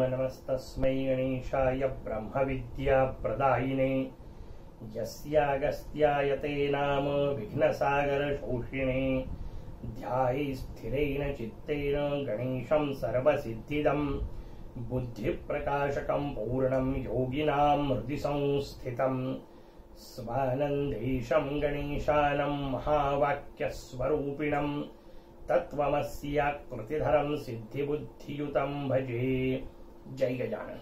नमस्तस्मै गणेशाय ब्रह्मविद्याप्रदायिने यस्यागस्त्यायते नाम विघ्नसागरशोषिणे ध्याये स्थिरेण चित्तेन गणेशं सर्वसिद्धिदं बुद्धिप्रकाशकं पूर्णं योगिनां हृदि संस्थितं स्वानन्देशं गणेशानं महावाक्यस्वरूपिणं तत्वमस्याकृतिधरं सिद्धिबुद्धियुतं भजे। जय गजानन।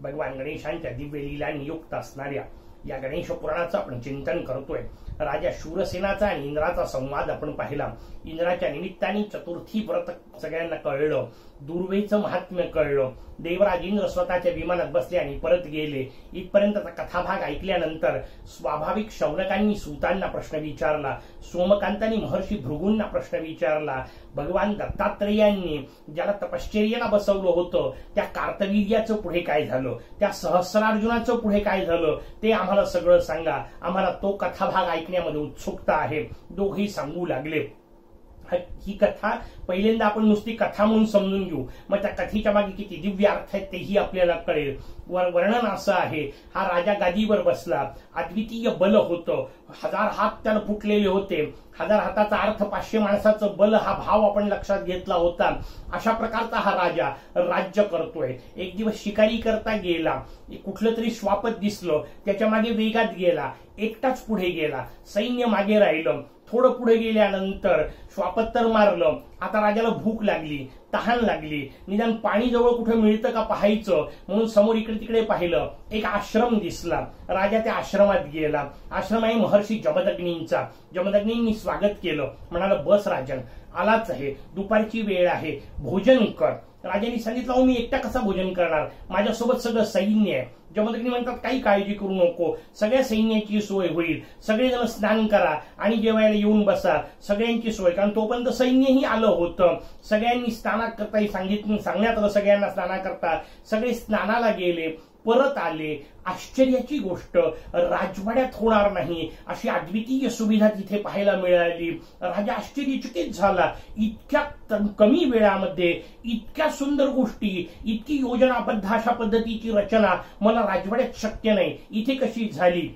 भगवान गणेशांच्या दिव्य लीला नियुक्त असणाऱ्या या गणेश पुराणाचं आपण चिंतन करतोय। राजा शूरसेनाचा आणि इंद्राचा संवाद आपण पाहिला। इंद्राच्या निमित्ताने चतुर्थी व्रत सगळ्यांना कळलं, दुर्वेचं महात्म्य कळलं। देवराज इंद्र स्वतःच्या विमानात बसले आणि परत गेले। इथपर्यंतचा कथाभाग ऐकल्यानंतर स्वाभाविक शौनकांनी सूतांना प्रश्न विचारला, सोमकांतांनी महर्षी भृगूंना प्रश्न विचारला, भगवान दत्तात्रेयांनी ज्याला तपश्चर्येला बसवलं होतं त्या कार्तवीर्याचं पुढे काय झालं, त्या सहस्रार्जुनाचं पुढे काय झालं ते आम्हाला सगळं सांगा। आम्हाला तो कथाभाग ऐकण्यामध्ये उत्सुकता आहे। दोघेही सांगू लागले। ही कथा पहिल्यांदा आपण नुसती कथा म्हणून समजून घेऊ, मग त्या कथेच्या मागे किती दिव्य अर्थ आहेत तेही आपल्याला कळेल। वर्णन असं आहे, हा राजा गादीवर बसला, अद्वितीय बल होतं, 1000 हात त्याला फुटलेले होते। 1000 हाताचा अर्थ 500 माणसाचं बल हा भाव आपण लक्षात घेतला होता। अशा प्रकारचा हा राजा राज्य करतोय। एक दिवस शिकारी करता गेला, कुठलं तरी श्वापद दिसलं, त्याच्या मागे वेगात गेला, एकटाच पुढे गेला, सैन्य मागे राहिलं। थोडं पुढे गेल्यानंतर श्वापद तर मारलं, आता राजाला भूक लागली, तहान लागली, निदान पाणी जवळ कुठे मिळतं का पाहायचं म्हणून समोर इकडे तिकडे पाहिलं, एक आश्रम दिसला। राजा त्या आश्रमात गेला। आश्रम आहे महर्षी जमदग्नींचा। जमदग्नींनी स्वागत केलं, म्हणाला बस राजन, आलाच आहे, दुपारची वेळ आहे, भोजन कर। राजांनी सांगितलं, मी एकटा कसा भोजन करणार, माझ्यासोबत सगळं सैन्य आहे। जमदग्नी म्हणतात, काही काळजी करू नको, सगळ्या सैन्याची सोय होईल, सगळेजण स्नान करा आणि जेवायला येऊन बसा, सगळ्यांची सोय। कारण तोपर्यंत सैन्यही आलं होतं। सगळ्यांनी स्नानाकरता सांगण्यात आलं, सगळ्यांना स्नानाकरता सगळे स्नानाला गेले, परत आले। आश्चर्याची गोष्ट, राजवाड्यात होणार नाही अशी अद्वितीय सुविधा तिथे पाहायला मिळाली। राजा आश्चर्यचकित झाला, इतक्या कमी वेळामध्ये इतक्या सुंदर गोष्टी, इतकी योजनाबद्ध अशा पद्धतीची रचना मला राजवाड्यात शक्य नाही, इथे कशी झाली।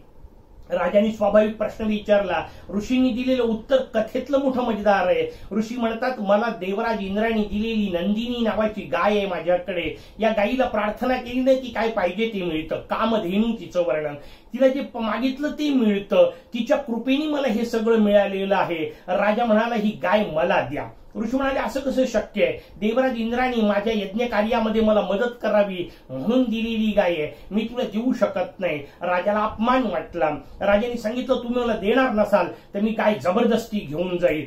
राजाने स्वाभाविक प्रश्न विचारला। ऋषींनी दिलेलं उत्तर कथेतलं मोठं मजेदार आहे। ऋषी म्हणतात, मला देवराज इंद्राने दिलेली नंदिनी नावाची गाय आहे माझ्याकडे, या गायीला प्रार्थना केली नाही की काय पाहिजे ते मिळतं। कामधेनू तिचं वर्णन, तिला जे मागितलं ते मिळतं, तिच्या कृपेने मला हे सगळं मिळालेलं आहे। राजा म्हणाला, ही गाय मला द्या। ऋषी म्हणाले, असं कसं शक्य आहे, देवराज इंद्राने माझ्या यज्ञ कार्यामध्ये मला मदत करावी म्हणून दिलेली गाय आहे, मी तुला देऊ शकत नाही। राजाला अपमान वाटला। राजाने सांगितलं, तुम्ही मला देणार नसाल तर मी गाय जबरदस्ती घेऊन जाईल।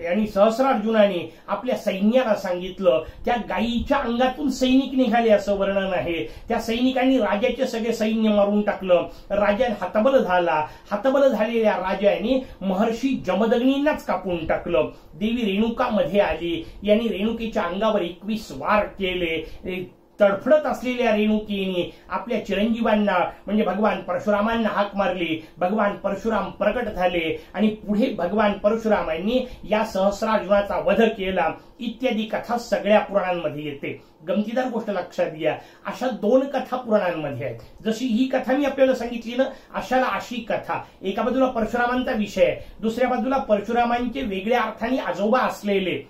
आणि सहस्रार्जुनाने आपल्या सैन्याला सांगितलं, त्या गायीच्या अंगातून सैनिक निघाले असं वर्णन आहे। त्या सैनिकांनी राजाचे सगळे सैन्य मारून टाकलं। राजा हतबल झाला। हतबल झालेल्या राजाने महर्षी जमदग्नींनाच कापून टाकलं। देवी रेणुका मध्ये आली, यांनी रेणुकेच्या अंगावर 21 वार केले। तडफडत असलेल्या रेणुकीने आपल्या चिरंजीवांना म्हणजे भगवान परशुरामांना हाक मारली। भगवान परशुराम प्रकट झाले आणि पुढे भगवान परशुरामांनी या सहस्रार्जुनाचा वध केला। इत्यादी कथा सगळ्या पुराणांमध्ये येते। गमतीदार गोष्ट लक्षात घ्या, अशा 2 कथा पुराणांमध्ये आहेत। जशी ही कथा मी आपल्याला सांगितली ना, अशाला अशी कथा, एका बाजूला परशुरामांचा विषय आहे, दुसऱ्या बाजूला परशुरामांचे वेगळ्या अर्थाने आजोबा असलेले,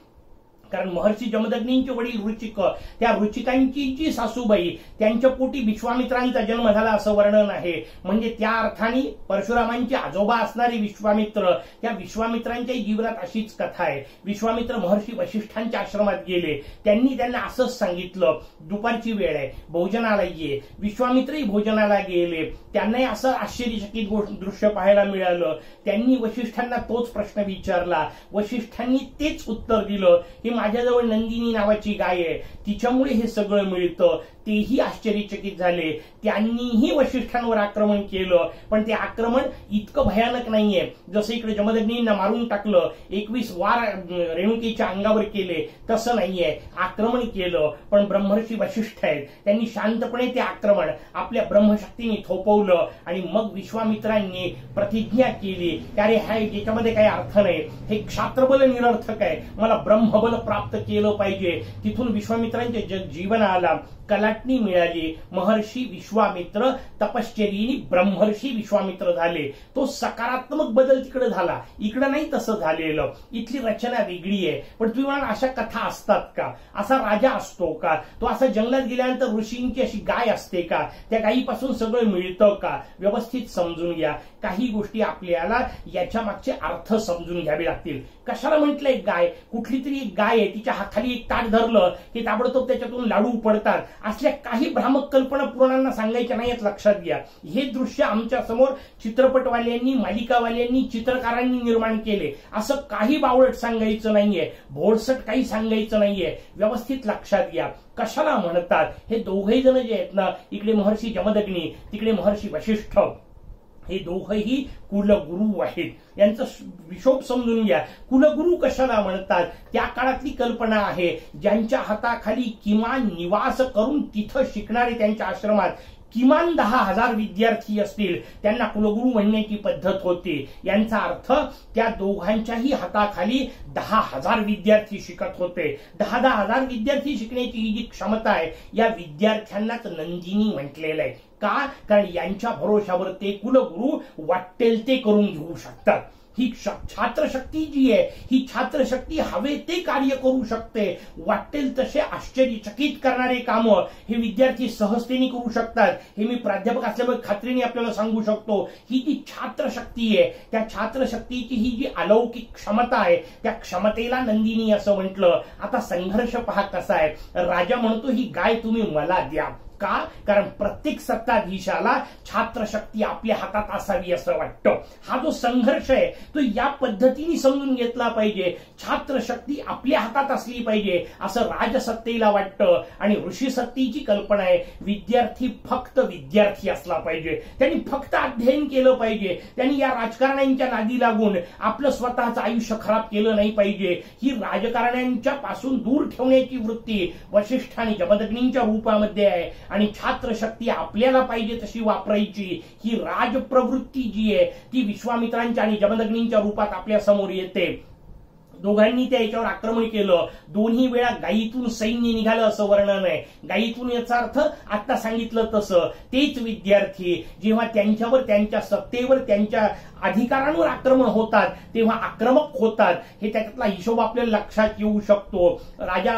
कारण महर्षी जमदग्नींचे वडील ऋचिक, त्या ऋचिकांची जी सासूबाई, त्यांच्या पोटी विश्वामित्रांचा जन्म झाला असं वर्णन आहे। म्हणजे त्या अर्थाने परशुरामांचे आजोबा असणारे विश्वामित्र, त्या विश्वामित्रांच्या जीवनात अशीच कथा आहे। विश्वामित्र महर्षी वशिष्ठांच्या आश्रमात गेले, त्यांनी त्यांना असंच सांगितलं, दुपारची वेळ आहे, भोजनाला ये। विश्वामित्रही भोजनाला गेले, त्यांनाही असं आश्चर्यचकित दृश्य पाहायला मिळालं। त्यांनी वशिष्ठांना तोच प्रश्न विचारला। वशिष्ठांनी तेच उत्तर दिलं की माझ्याजवळ नंदिनी नावाची गाय आहे, तिच्यामुळे हे सगळं मिळतं, तेही आश्चर्यचकित झाले. त्यांनीही वशिष्ठांवर आक्रमण केलं, पण ते आक्रमण इतकं भयानक नाहीये. जसं इकडे जमदग्नींना मारून टाकलं, 21 वार रेणुकेच्या अंगावर केले, तसं नाहीये. आक्रमण केलं, पण ब्रह्मर्षी वशिष्ठ आहेत, त्यांनी शांतपणे ते आक्रमण आपल्या ब्रह्मशक्तीने थोपवलं. आणि मग विश्वामित्रांनी प्रतिज्ञा केली की अरे याच्यामध्ये काही अर्थ नाही, हे क्षात्रबल निरर्थक आहे, मला ब्रह्मबल प्राप्त केलं पाहिजे. तिथून विश्वामित्रांच्या जीवनाला कलाटणी मिळाली. महर्षी विश्वामित्र तपश्चर्येने ब्रह्मर्षी विश्वामित्र झाले. तो सकारात्मक बदल तिकडे झाला, इकडे नाही तसं झालेलं. इथली रचना वेगळी आहे. पण तुम्ही म्हणाल अशा कथा असतात का, असा राजा असतो का, तो असा जंगलात गेल्यानंतर ऋषींची अशी गाय असते का, त्या गायीपासून सगळं मिळतं का? व्यवस्थित समजून घ्या. काही गोष्टी आपल्याला याच्या मागचे अर्थ समजून घ्यावे लागतील. कशाला म्हटलंय गाय? कुठली तरी एक गाय आहे, तिच्या हाताखाली एक ताट धरलं की ताबडतोब त्याच्यातून लाडू पडतात, असल्या काही भ्रामक कल्पना पुराणांना सांगायच्या नाहीत. लक्षात घ्या, हे दृश्य आमच्या समोर चित्रपटवाल्यांनी, मालिकावाल्यांनी, चित्रकारांनी निर्माण केले. असं काही बावळट सांगायचं नाहीये, भोळसट काही सांगायचं नाहीये. व्यवस्थित लक्षात घ्या. कशाला म्हणतात? हे दोघे जण जे आहेत ना, इकडे महर्षी जमदग्नी, तिकडे महर्षी वशिष्ठ, हे दोघंही कुलगुरू आहेत. यांचा विशोभ समजून घ्या. कुलगुरू कशाला म्हणतात? त्या काळातली कल्पना आहे, ज्यांच्या हाताखाली किमान निवास करून तिथं शिकणारे, त्यांच्या आश्रमात किमान 10,000 विद्यार्थी असतील, त्यांना कुलगुरू म्हणण्याची पद्धत होती. यांचा अर्थ त्या दोघांच्याही हाताखाली 10,000 विद्यार्थी शिकत होते. 10,000 विद्यार्थी शिकण्याची ही जी क्षमता आहे, या विद्यार्थ्यांनाच नंदिनी म्हटलेलं आहे. का? कारण यांच्या भरोशावर ते कुलगुरू वाटेल ते करून घेऊ शकतात. ही छात्रशक्ती जी आहे, ही छात्रशक्ती हवे ते कार्य करू शकते. वाटेल तसे आश्चर्यचकित करणारे कामं हे विद्यार्थी सहजतेने करू शकतात. हे मी प्राध्यापक असल्यामुळे खात्रीने आपल्याला सांगू शकतो. ही जी छात्रशक्ती आहे, त्या छात्रशक्तीची ही जी अलौकिक क्षमता आहे, त्या क्षमतेला नंदिनी असं म्हटलं. आता संघर्ष पहा कसा आहे. राजा म्हणतो ही गाय तुम्ही मला द्या. का? कारण प्रत्येक सत्ताधीशाला छात्रशक्ती आपल्या हातात असावी असं वाटतं. हा जो संघर्ष आहे तो या पद्धतीने समजून घेतला पाहिजे. छात्रशक्ती आपल्या हातात असली पाहिजे असं राजसत्तेला वाटतं. आणि ऋषी सत्तेची कल्पना आहे, विद्यार्थी फक्त विद्यार्थी असला पाहिजे, त्यांनी फक्त अध्ययन केलं पाहिजे, त्यांनी या राजकारण्यांच्या नादी लागून आपलं स्वतःचं आयुष्य खराब केलं नाही पाहिजे. ही राजकारण्यांच्या पासून दूर ठेवण्याची वृत्ती वशिष्ठ आणि जमदग्नींच्या रूपामध्ये आहे. आणि छात्रशक्ती आपल्याला पाहिजे तशी वापरायची ही राजप्रवृत्ती जी आहे, ती विश्वामित्रांच्या आणि जमदग्नींच्या रूपात आपल्या समोर येते. दोघांनी त्या याच्यावर आक्रमण केलं. दोन्ही वेळा गायीतून सैन्य निघालं असं वर्णन आहे. गायीतून याचा अर्थ आता सांगितलं तसं तेच विद्यार्थी जेव्हा त्यांच्यावर, त्यांच्या सत्तेवर, त्यांच्या अधिकारांवर आक्रमण होतात तेव्हा आक्रमक होतात. हे त्याच्यातला हिशोब आपल्याला लक्षात येऊ शकतो. राजा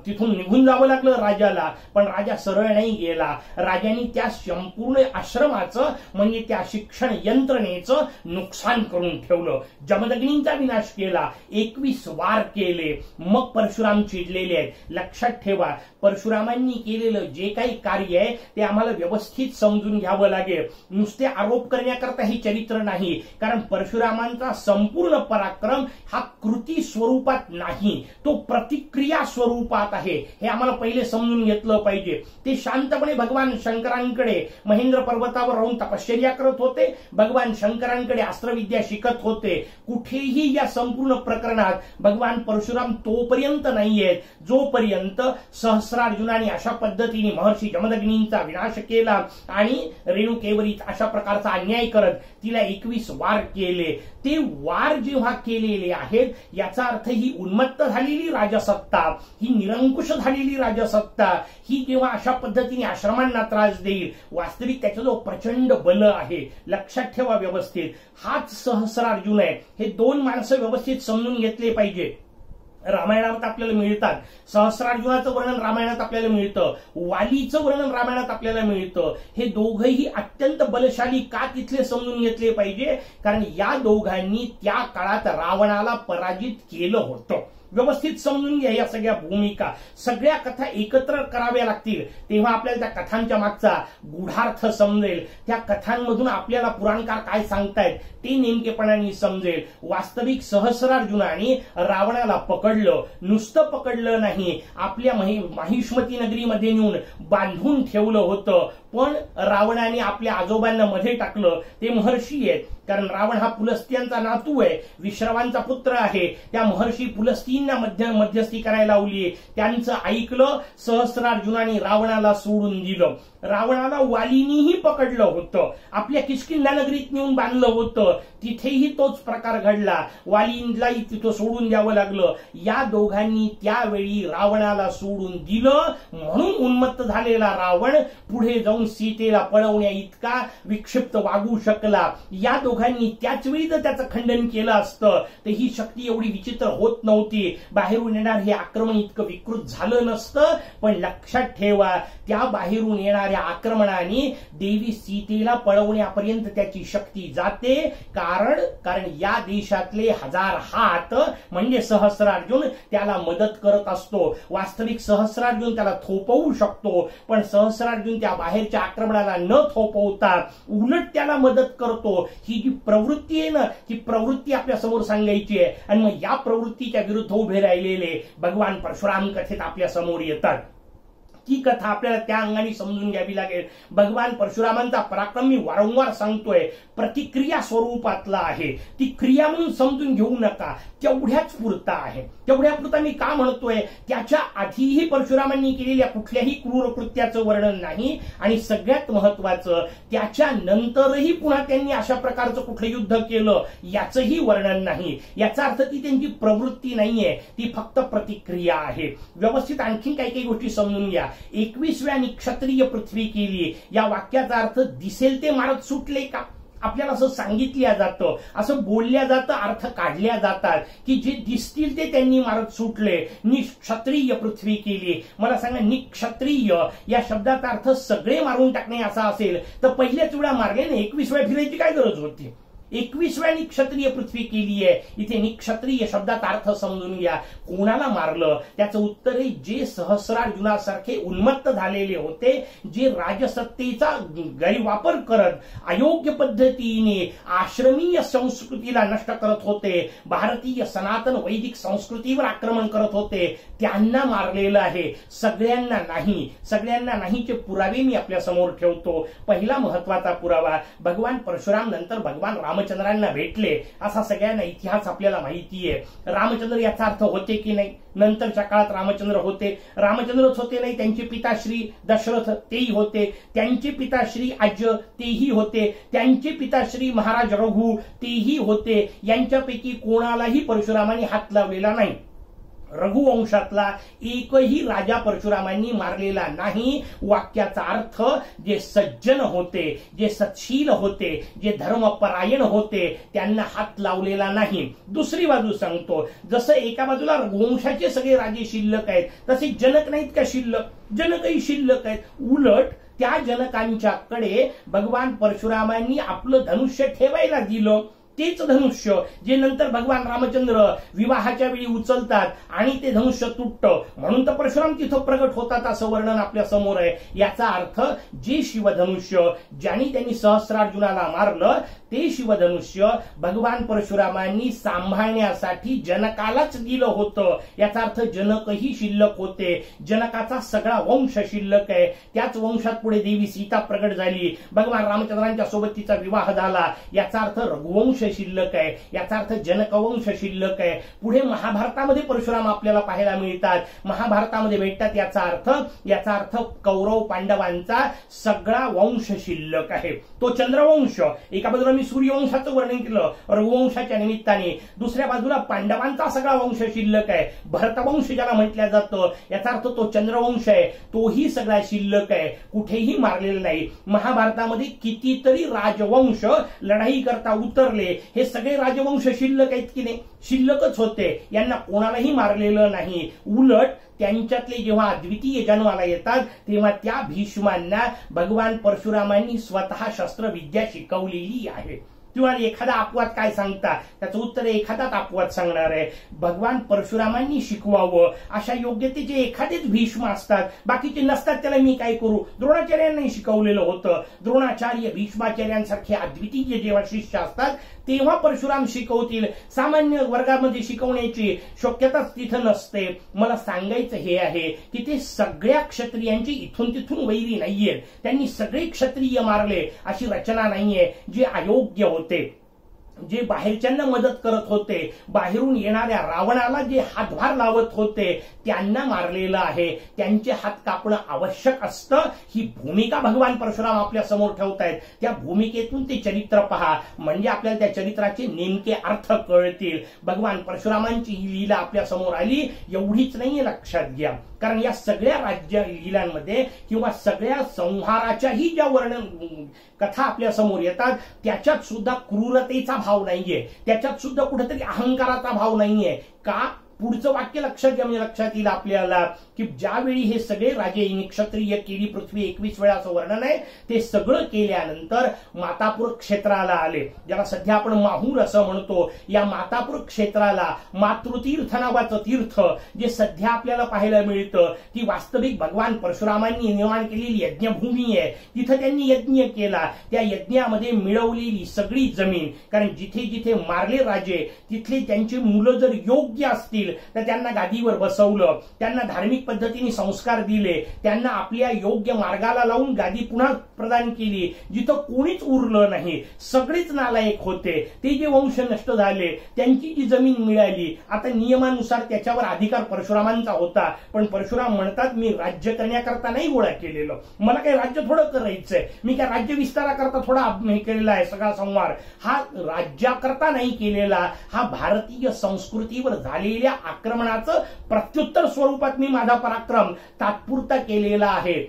तिथून निघून जावं लागलं राजाला, पण राजा सरळ नाही गेला. राजाने त्या संपूर्ण आश्रमाचं म्हणजे त्या शिक्षण यंत्रणेचं नुकसान करून ठेवलं. जमदग्नींचा विनाश केला. 21 वार केले. मग परशुराम चिडलेले आहेत. लक्षात ठेवा, परशुरामांनी केलेलं जे काही कार्य आहे ते आम्हाला व्यवस्थित समजून घ्यावं लागेल. नुसते आरोप करण्याकरता हे चरित्र नाही. कारण परशुरामांचा संपूर्ण पराक्रम हा कृती स्वरूपात नाही, तो प्रतिक्रिया स्वरूपात आहे. हे आम्हाला पहिले समजून घेतलं पाहिजे. ते शांतपणे भगवान शंकरांकडे महेंद्र पर्वतावर राहून तपश्चर्या करत होते. भगवान शंकरांकडे अस्त्रविद्या शिकत होते. कुठेही या संपूर्ण प्रकरणात भगवान परशुराम तोपर्यंत नाहीयेत जोपर्यंत सहस्रार्जुनाने अशा पद्धतीने महर्षी जमदग्नींचा विनाश केला आणि रेणुकेवरी अशा प्रकारचा अन्याय करत तिला 21 वार केले. ते वार जेव्हा केलेले आहेत याचा अर्थ ही उन्मत्त झालेली राजसत्ता, ही निरंकुश झालेली राजसत्ता, ही जेव्हा अशा पद्धतीने आश्रमांना त्रास देईल, वास्तविक त्याचा जो प्रचंड बल आहे, लक्षात ठेवा व्यवस्थित. हाच सहस्रार्जुन आहे. हे दोन माणसं व्यवस्थित समजून घेतले पाहिजे. रामायणात आपल्याला मिळतात. सहस्रार्जुनाचं वर्णन रामायणात आपल्याला मिळतं. वालीचं वर्णन रामायणात आपल्याला मिळतं. हे दोघंही अत्यंत बलशाली का तिथले समजून घेतले पाहिजे? कारण या दोघांनी त्या काळात रावणाला पराजित केलं होतं. व्यवस्थित समजून घ्या या सगळ्या भूमिका, सगळ्या कथा एकत्र कराव्या लागतील, तेव्हा आपल्याला त्या कथांच्या मागचा गूढार्थ समजेल, त्या कथांमधून आपल्याला पुराणकार काय सांगतायत ते नेमकेपणाने समजेल. वास्तविक सहस्रार्जुनाने रावणाला पकडलं, नुसतं पकडलं नाही, आपल्या माहिष्मती नगरीमध्ये नेऊन बांधून ठेवलं होतं, पण रावणाने आपल्या आजोबांना मध्ये टाकलं. ते महर्षी आहेत, कारण रावण हा पुलस्त्यांचा नातू आहे, विश्रवांचा पुत्र आहे. त्या महर्षी पुलस्तींना मध्यस्थी करायला लावली, त्यांचं ऐकलं. सहस्रार्जुनाने रावणाला सोडून दिलं. रावणाला वालीनीही पकडलं होतं, आपल्या किष्किंधा नगरीत नेऊन बांधलं होतं, तिथेही तोच प्रकार घडला, वालींलाही तिथं सोडून द्यावं लागलं. या दोघांनी त्यावेळी रावणाला सोडून दिलं, म्हणून उन्मत्त झालेला रावण पुढे जाऊन सीतेला पळवण्या इतका विक्षिप्त वागू शकला. या दोघांनी त्याच वेळी जर त्याचं खंडन केलं असतं तर ही शक्ती एवढी विचित्र होत नव्हती, बाहेरून येणार हे आक्रमण इतकं विकृत झालं नसतं. पण लक्षात ठेवा, त्या बाहेरून येणाऱ्या आक्रमणाने देवी सीतेला पळवण्यापर्यंत त्याची शक्ती जाते, कारण या देशातले 1000 हात म्हणजे सहस्रार्जुन त्याला मदत करत असतो. वास्तविक सहस्रार्जुन त्याला थोपवू शकतो, पण सहस्रार्जुन त्या बाहेरच्या आक्रमणाला न थोपवता उलट त्याला मदत करतो. ही जी प्रवृत्ती आहे ना, ही प्रवृत्ती आपल्या समोर सांगायची आहे. आणि मग या प्रवृत्तीच्या विरुद्ध उभे राहिलेले भगवान परशुराम कथेत आपल्या समोर येतात. ती कथा आपल्याला त्या अंगाने समजून घ्यावी लागेल. भगवान परशुरामांचा पराक्रम मी वारंवार सांगतोय, प्रतिक्रिया स्वरूपातला आहे. ती क्रिया म्हणून समजून घेऊ नका, तेवढ्याच पुरता आहे. तेवढ्या पुरता मी का म्हणतोय, त्याच्या आधीही परशुरामांनी केलेल्या कुठल्याही क्रूर कृत्याचं वर्णन नाही, आणि सगळ्यात महत्वाचं त्याच्या नंतरही पुन्हा त्यांनी अशा प्रकारचं कुठलं युद्ध केलं याचंही वर्णन नाही. याचा अर्थ ती त्यांची प्रवृत्ती नाहीये, ती फक्त प्रतिक्रिया आहे. व्यवस्थित आणखी काही काही गोष्टी समजून घ्या. 21व्या क्षत्रिय पृथ्वी केली या वाक्याचा अर्थ दिसेल ते मारत सुटले का? आपल्याला असं सांगितल्या जातं, असं बोलल्या जातं, अर्थ काढल्या जातात की जे दिसतील ते त्यांनी मारत सुटले. निक्षत्रिय पृथ्वी केली. मला सांगा, निक्षत्रिय या शब्दाचा अर्थ सगळे मारून टाकणे असा असेल तर पहिल्याच वेळा मारले ना, 21व्या फिरायची काय गरज होती? 21व्या निक्षत्रिय पृथ्वी केली आहे. इथे निक्षत्रिय शब्दाचा अर्थ समजून घ्या. कोणाला मारलं? त्याचं उत्तर आहे, जे सहस्रार्जुनासारखे उन्मत्त झालेले होते, जे राजसत्तेचा गैरवापर करत अयोग्य पद्धतीने आश्रमीय संस्कृतीला नष्ट करत होते, भारतीय सनातन वैदिक संस्कृतीवर आक्रमण करत होते, त्यांना मारलेलं आहे. सगळ्यांना नाही. सगळ्यांना नाहीचे पुरावे मी आपल्या समोर ठेवतो. पहिला महत्वाचा पुरावा, भगवान परशुराम नंतर भगवान रामचंद्रांना भेटले असा सगळ्यांना इतिहास आपल्याला माहिती आहे. रामचंद्र याचा अर्थ होते की नाही? नंतरच्या काळात रामचंद्र होते. रामचंद्रच होते नाही, त्यांचे पिता श्री दशरथ तेही होते, त्यांचे पिता श्री अज तेही होते, त्यांचे पिता श्री महाराज रघु तेही होते. यांच्यापैकी कोणालाही परशुरामांनी हात लावलेला नाही. रघुवंशातला एकही राजा परशुरामांनी मारलेला नाही. वाक्याचा अर्थ, जे सज्जन होते, जे सत्शील होते, जे धर्मपरायण होते, त्यांना हात लावलेला नाही. दुसरी बाजू सांगतो, जसं एका बाजूला रघुवंशाचे सगळे राजे शिल्लक आहेत, तसे जनक नाहीत का शिल्लक? जनकही शिल्लक आहेत. उलट त्या जनकांच्याकडे भगवान परशुरामांनी आपलं धनुष्य ठेवायला दिलं. तेच धनुष्य जे नंतर भगवान रामचंद्र विवाहाच्या वेळी उचलतात आणि ते धनुष्य तुटतं, म्हणून तर परशुराम तिथं प्रगट होतात असं वर्णन आपल्या समोर आहे. याचा अर्थ, जे शिवधनुष्य ज्यांनी त्यांनी सहस्रार्जुनाला मारलं ते शिवधनुष्य भगवान परशुरामांनी सांभाळण्यासाठी जनकालाच दिलं होतं. याचा अर्थ जनकही शिल्लक होते. जनकाचा सगळा वंश शिल्लक आहे. त्याच वंशात पुढे देवी सीता प्रगट झाली, भगवान रामचंद्रांच्या सोबत तिचा विवाह झाला. याचा अर्थ रघुवंश शिल्लक आहे. याचा अर्थ जनकवंश शिल्लक आहे. पुढे महाभारतामध्ये परशुराम आपल्याला पाहायला मिळतात, महाभारतामध्ये भेटतात. याचा अर्थ कौरव पांडवांचा सगळा वंश शिल्लक आहे. तो चंद्रवंश, एका बाजूला मी सूर्यवंशाचं वर्णन केलं रघुवंशाच्या निमित्ताने, दुसऱ्या बाजूला पांडवांचा सगळा वंश शिल्लक आहे, भरतवंश ज्याला म्हटलं जातं. याचा अर्थ तो चंद्रवंश आहे, तोही सगळा शिल्लक आहे, कुठेही मारलेला नाही. महाभारतामध्ये कितीतरी राजवंश लढाई करता उतरले, हे सगळे राजवंश शिल्लक आहेत की नाही? शिल्लकच होते. यांना कोणालाही मारलेलं नाही. उलट त्यांच्यातले जेव्हा अद्वितीय जन्माला येतात तेव्हा त्या भीष्मांना भगवान परशुरामांनी स्वतः शस्त्रविद्या शिकवलेली आहे. किंवा एखादा अपवाद काय सांगता, त्याचं उत्तर एखादाच अपवाद सांगणार आहे. भगवान परशुरामांनी शिकवावं अशा योग्यतेचे एखादेच भीष्म असतात, बाकीचे नसतात. त्याला मी काय करू? द्रोणाचार्यांनी शिकवलेलं होतं. द्रोणाचार्य भीष्माचार्यांसारखे अद्वितीय जेव्हा शिष्य असतात तेव्हा परशुराम शिकवतील. सामान्य वर्गामध्ये शिकवण्याची शक्यताच तिथं नसते. मला सांगायचं हे आहे की ते सगळ्या क्षत्रियांची इथून तिथून वैरी नाहीये. त्यांनी सगळे क्षत्रिय मारले अशी रचना नाहीये. जे अयोग्य होते, जे बाहेरच्यांना मदत करत होते, बाहेरून येणाऱ्या रावणाला जे हातभार लावत होते त्यांना मारलेलं आहे. त्यांचे हात कापणं आवश्यक असतं. ही भूमिका भगवान परशुराम आपल्या समोर ठेवतायत. त्या भूमिकेतून ते चरित्र पहा, म्हणजे आपल्याला त्या चरित्राचे नेमके अर्थ कळतील. भगवान परशुरामांची ही लीला आपल्या समोर आली एवढीच नाहीये, लक्षात घ्या. कारण या सगळ्या राज्य लीलांमध्ये किंवा सगळ्या संहाराच्याही ज्या वर्णन कथा आपल्या समोर येतात त्याच्यात सुद्धा क्रूरतेचा भाव नाहीये, त्याच्यात सुद्धा कुठेतरी अहंकाराचा भाव नाहीये. का? पुढचं वाक्य लक्षात घ्या, म्हणजे लक्षात येईल आपल्याला की ज्यावेळी हे सगळे राजे क्षत्रिय केली पृथ्वी 21 वेळा असं वर्णन आहे, ते सगळं केल्यानंतर मातापूर क्षेत्राला आले, ज्याला सध्या आपण माहूर असं म्हणतो. या मातापूर क्षेत्राला मातृतीर्थ नावाचं तीर्थ जे सध्या आपल्याला पाहायला मिळतं ती वास्तविक भगवान परशुरामांनी निर्माण केलेली यज्ञभूमी आहे. तिथं त्यांनी यज्ञ केला. त्या यज्ञामध्ये मिळवलेली सगळी जमीन, कारण जिथे जिथे मारले राजे तिथले त्यांची मुलं जर योग्य असतील तर त्यांना गादीवर बसवलं, त्यांना धार्मिक पद्धतीने संस्कार दिले, त्यांना आपल्या योग्य मार्गाला लावून गादी पुन्हा प्रदान केली. जिथं कोणीच उरलं नाही, सगळेच नालायक होते, ते जे वंश नष्ट झाले, त्यांची जी जमीन मिळाली, आता नियमानुसार त्याच्यावर अधिकार परशुरामांचा होता. पण परशुराम म्हणतात मी राज्य करण्याकरता नाही गोळा केलेलं, मला काही राज्य थोडं करायचंय, मी काय राज्य विस्ताराकरता थोडा केलेला आहे. सगळा संवार हा राज्याकरता नाही केलेला, हा भारतीय संस्कृतीवर झालेल्या आक्रमणाचं प्रत्युत्तर स्वरूपात मी माझा पराक्रम तात्पुरता केलेला आहे.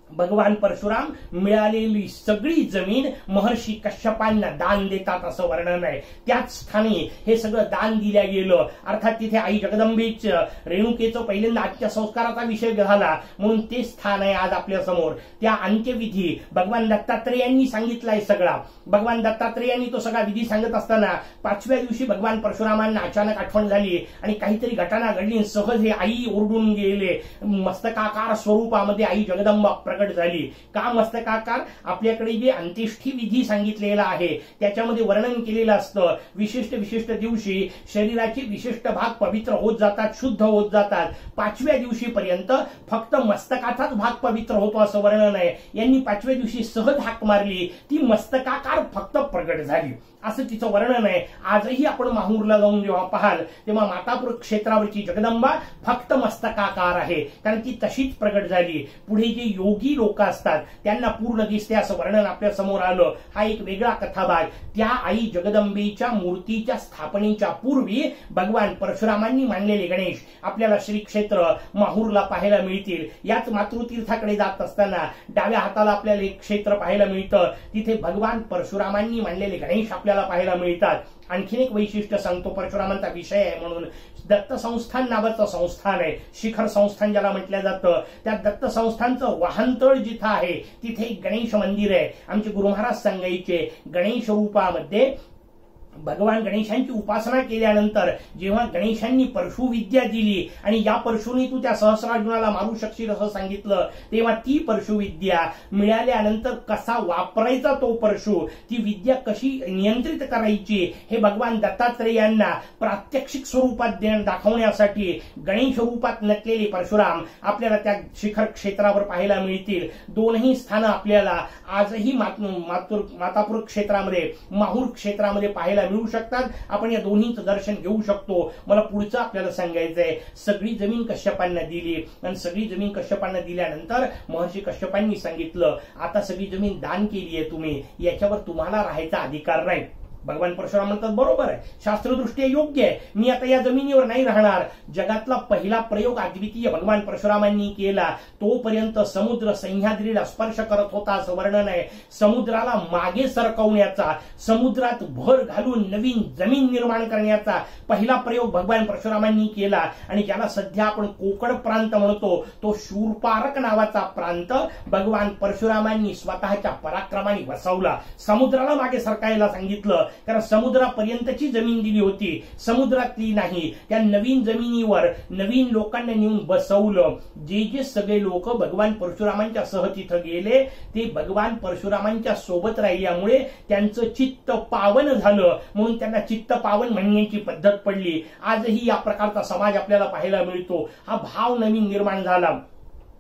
भगवान परशुराम मिळालेली सगळी जमीन महर्षी कश्यपांना दान देतात असं वर्णन आहे. त्याच स्थानी हे सगळं दान दिल्या गेलं. अर्थात तिथे आई जगदंबेचं रेणुकेचं पहिल्यांदा अंत्यसंस्काराचा विषय झाला म्हणून ते स्थान आहे आज आपल्या समोर. त्या अंत्यविधी भगवान दत्तात्रेयांनी सांगितलाय सगळा. भगवान दत्तात्रेयांनी तो सगळा विधी सांगत असताना 5व्या दिवशी भगवान परशुरामांना अचानक आठवण झाली आणि काहीतरी घटना घडली. सहज हे आई ओरडून गेले. मस्तकाकार स्वरूपामध्ये आई जगदंबा प्रगट झाली. का मस्तकाकार? आपल्याकडे जे अंत्येष्ठी विधी सांगितलेला आहे त्याच्यामध्ये वर्णन केलेलं असतं. विशिष्ट विशिष्ट दिवशी शरीराचे विशिष्ट भाग पवित्र होत जातात, शुद्ध होत जातात. 5व्या दिवशीपर्यंत फक्त मस्तकाचाच भाग पवित्र होतो असं वर्णन आहे. यांनी 5व्या दिवशी सहज हाक मारली, ती मस्तकाकार फक्त प्रगट झाली असं तिचं वर्णन आहे. आजही आपण माहूरला जाऊन जेव्हा पाहाल तेव्हा मातापूर क्षेत्रावरची जगदंबा फक्त मस्तकाकार आहे, कारण ती तशीच प्रगट झाली. पुढे जे योगी लोक असतात त्यांना पूर्ण दिसते असं वर्णन आपल्या समोर आलं. हा एक वेगळा कथाभाग. त्या आई जगदंबेच्या मूर्तीच्या स्थापनेच्या पूर्वी भगवान परशुरामांनी मांडलेले गणेश आपल्याला श्री क्षेत्र माहूरला पाहायला मिळतील. याच मातृतीर्थाकडे जात असताना डाव्या हाताला आपल्याला एक क्षेत्र पाहायला मिळतं. तिथे भगवान परशुरामांनी मांडलेले गणेश आपल्याला पाहायला मिळतात. आणखीन एक वैशिष्ट्य सांगतो, परशुरामांचा विषय आहे म्हणून. दत्त संस्थान नावाचं संस्थान आहे, शिखर संस्थान ज्याला म्हटलं जातं. त्या दत्त संस्थानचं वाहनतळ जिथं आहे तिथे एक गणेश मंदिर आहे. आमचे गुरु महाराज सांगायचे गणेश रूपामध्ये भगवान गणेशांची उपासना केल्यानंतर जेव्हा गणेशांनी परशुविद्या दिली आणि या परशुनी तू त्या सहस्रार्जुनाला मारू शकशील असं सांगितलं, तेव्हा ती परशुविद्या मिळाल्यानंतर कसा वापरायचा तो परशु, ती विद्या कशी नियंत्रित करायची हे भगवान दत्तात्रेयांना प्रात्यक्षिक स्वरूपात दाखवण्यासाठी गणेश रूपात नटलेले परशुराम आपल्याला त्या शिखर क्षेत्रावर पाहायला मिळतील. दोनही स्थानं आपल्याला आजही मातापूर क्षेत्रामध्ये माहूर क्षेत्रामध्ये पाहायला मिळू शकतात. आपण या दोन्हीचं दर्शन घेऊ शकतो. मला पुढचं आपल्याला सांगायचंय, सगळी जमीन कश्यपांना दिली आणि सगळी जमीन कश्यपांना दिल्यानंतर महर्षी कश्यपांनी सांगितलं आता सगळी जमीन दान केली आहे तुम्ही, याच्यावर तुम्हाला राहायचा अधिकार नाही. भगवान परशुराम म्हणतात बरोबर आहे, शास्त्रदृष्ट्या योग्य आहे, मी आता या जमिनीवर नाही राहणार. जगातला पहिला प्रयोग अद्वितीय भगवान परशुरामांनी केला. तोपर्यंत समुद्र सह्याद्रीला स्पर्श करत होता असं वर्णन आहे. समुद्राला मागे सरकवण्याचा, समुद्रात भर घालून नवीन जमीन निर्माण करण्याचा पहिला प्रयोग भगवान परशुरामांनी केला. आणि ज्याला सध्या आपण कोकण प्रांत म्हणतो, तो शूरपारक नावाचा प्रांत भगवान परशुरामांनी स्वतःच्या पराक्रमाने वसवला. समुद्राला मागे सरकायला सांगितलं, कारण समुद्रापर्यंतची जमीन दिली होती, समुद्रातली नाही. त्या नवीन जमिनीवर नवीन लोकांना नेऊन बसवलं. जे जे सगळे लोक भगवान परशुरामांच्या सह तिथं गेले, ते भगवान परशुरामांच्या सोबत राहिल्यामुळे त्यांचं चित्त पावन झालं, म्हणून त्यांना चित्त पावन म्हणण्याची पद्धत पडली. आजही या प्रकारचा समाज आपल्याला पाहायला मिळतो. हा भाव नवीन निर्माण झाला,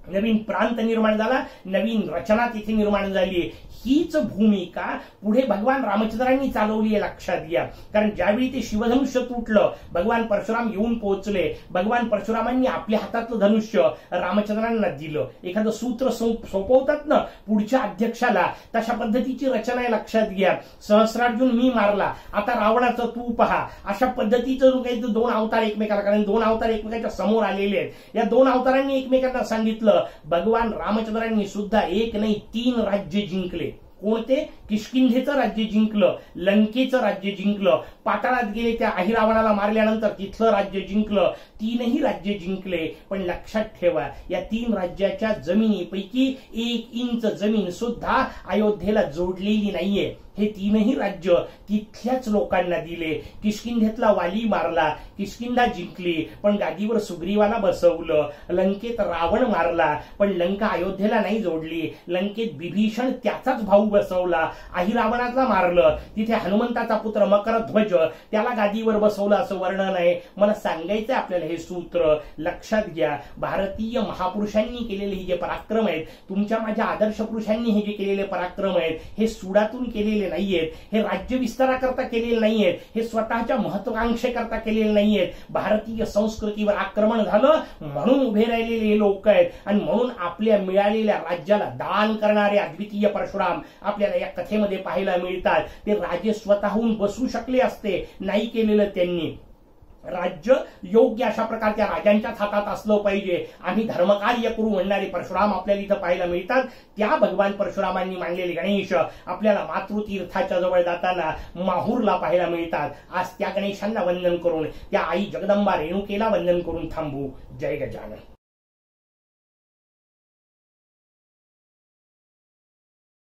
नवीन प्रांत निर्माण झाला, नवीन रचना तिथे निर्माण झाली. हीच भूमिका पुढे भगवान रामचंद्रांनी चालवली आहे, लक्षात घ्या. कारण ज्यावेळी ते शिवधनुष्य तुटलं, भगवान परशुराम येऊन पोहोचले, भगवान परशुरामांनी आपल्या हातातलं धनुष्य रामचंद्रांना दिलं. एखादं सूत्र सोपवतात ना पुढच्या अध्यक्षाला, तशा पद्धतीची रचना आहे, लक्षात घ्या. सहस्रार्जुन मी मारला, आता रावणाचं तू पहा, अशा पद्धतीचं काही दोन अवतार एकमेकाला, कारण दोन अवतार एकमेकाच्या समोर आलेले आहेत. या दोन अवतारांनी एकमेकांना सांगितलं. भगवान रामचंद्रांनी सुद्धा एक नाही 3 राज्य जिंकले. कोणते? किष्किंधेचं राज्य जिंकलं, लंकेचं राज्य जिंकलं, पाताळात गेले त्या अहिरावणाला मारल्यानंतर तिथलं राज्य जिंकलं. 3ही राज्य जिंकले. पण लक्षात ठेवा, या 3 राज्याच्या जमिनीपैकी 1 इंच जमीन सुद्धा अयोध्येला जोडलेली नाहीये. हे 3ही राज्य तिथल्याच लोकांना दिले. किष्किंधेतला वाली मारला, किष्किंधा जिंकली, पण गादीवर सुग्रीवाला बसवलं. लंकेत रावण मारला, पण लंका अयोध्येला नाही जोडली. लंकेत विभीषण त्याचाच भाऊ बसवला. अहिरावणाला मारलं, तिथे हनुमंताचा पुत्र मकरध्वज, त्याला गादीवर बसवलं असं वर्णन आहे. मला सांगायचं आपल्याला हे सूत्र लक्षात घ्या. भारतीय महापुरुषांनी केलेले हे जे पराक्रम आहेत, तुमच्या माझ्या आदर्श पुरुषांनी हे जे केलेले पराक्रम आहेत, हे सुडातून केलेले नाहीयेत, हे राज्य विस्ताराकरता केलेले नाहीयेत, हे स्वतःच्या महत्वाकांक्षेकरता केलेले नाहीयेत. भारतीय संस्कृतीवर आक्रमण झालं म्हणून उभे राहिलेले हे लोक आहेत. आणि म्हणून आपल्या मिळालेल्या राज्याला दान करणारे अद्वितीय परशुराम आपल्याला या कथेमध्ये पाहायला मिळतात. ते राजे स्वतःहून बसू शकले असते, नाही केलेलं त्यांनी. राज्य योग्य अशा प्रकारच्या राजांच्याच हातात असलं पाहिजे. आम्ही धर्मकार्य करू म्हणणारे परशुराम आपल्याला इथं पाहायला मिळतात. त्या भगवान परशुरामांनी मांडलेले गणेश आपल्याला मातृतीर्थाच्या जवळ जाताना माहूरला पाहायला मिळतात. आज त्या गणेशांना वंदन करून, त्या आई जगदंबा रेणुकेला वंदन करून थांबू. जय गजानन.